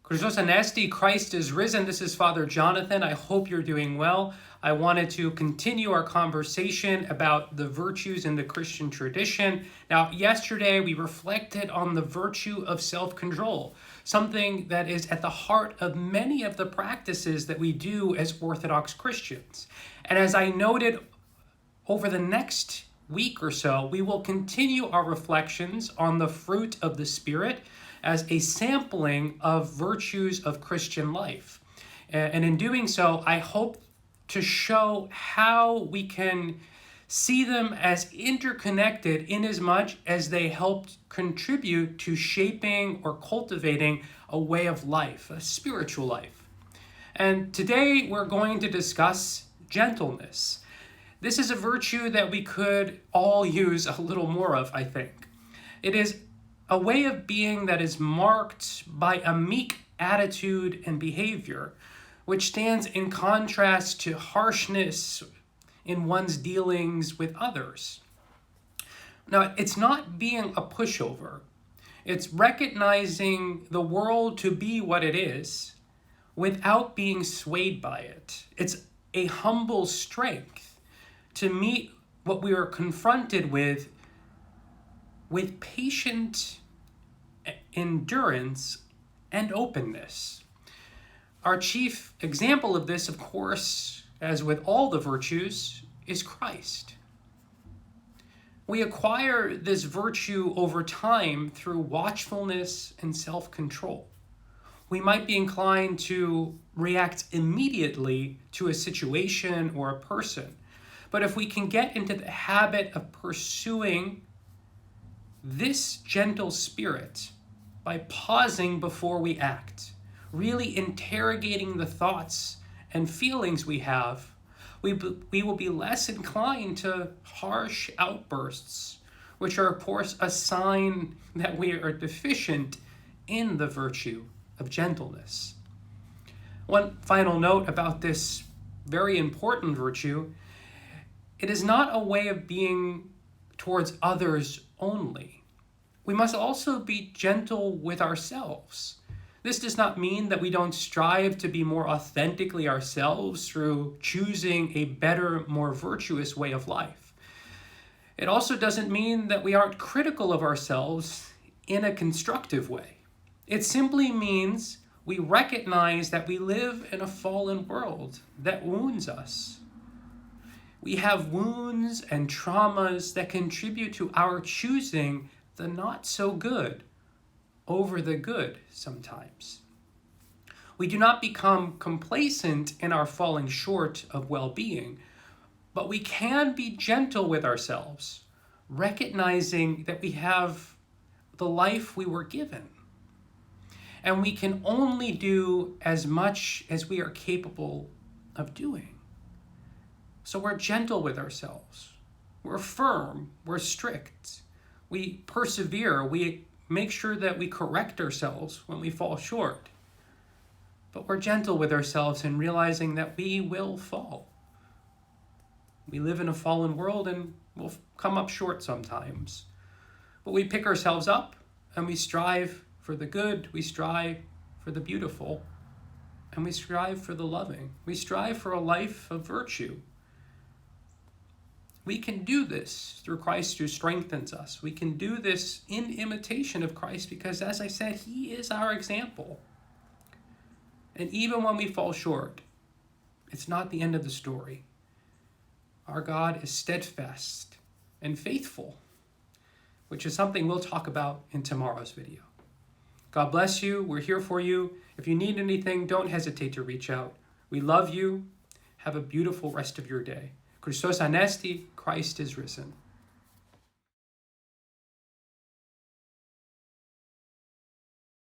Christos Anesti, Christ is risen. This is Father Jonathan. I hope you're doing well. I wanted to continue our conversation about the virtues in the Christian tradition. Now, yesterday we reflected on the virtue of self-control, something that is at the heart of many of the practices that we do as Orthodox Christians. And as I noted, over the next week or so, we will continue our reflections on the fruit of the Spirit as a sampling of virtues of Christian life. And in doing so, I hope to show how we can see them as interconnected inasmuch as they help contribute to shaping or cultivating a way of life, a spiritual life. And today we're going to discuss gentleness. This is a virtue that we could all use a little more of, I think. It is a way of being that is marked by a meek attitude and behavior, which stands in contrast to harshness in one's dealings with others. Now, it's not being a pushover. It's recognizing the world to be what it is without being swayed by it. It's a humble strength to meet what we are confronted with patient endurance and openness. Our chief example of this, of course, as with all the virtues, is Christ. We acquire this virtue over time through watchfulness and self-control. We might be inclined to react immediately to a situation or a person, but if we can get into the habit of pursuing this gentle spirit by pausing before we act, really interrogating the thoughts and feelings we have, we will be less inclined to harsh outbursts, which are, of course, a sign that we are deficient in the virtue of gentleness. One final note about this very important virtue: it is not a way of being towards others only. We must also be gentle with ourselves. This does not mean that we don't strive to be more authentically ourselves through choosing a better, more virtuous way of life. It also doesn't mean that we aren't critical of ourselves in a constructive way. It simply means we recognize that we live in a fallen world that wounds us. We have wounds and traumas that contribute to our choosing the not so good over the good sometimes. We do not become complacent in our falling short of well-being, but we can be gentle with ourselves, recognizing that we have the life we were given. And we can only do as much as we are capable of doing. So we're gentle with ourselves. We're firm. We're strict. We persevere. We make sure that we correct ourselves when we fall short. But we're gentle with ourselves in realizing that we will fall. We live in a fallen world and we'll come up short sometimes. But we pick ourselves up and we strive for the good. We strive for the beautiful. And we strive for the loving. We strive for a life of virtue. We can do this through Christ who strengthens us. We can do this in imitation of Christ because, as I said, he is our example. And even when we fall short, it's not the end of the story. Our God is steadfast and faithful, which is something we'll talk about in tomorrow's video. God bless you. We're here for you. If you need anything, don't hesitate to reach out. We love you. Have a beautiful rest of your day. Christos Anesti, Christ is risen.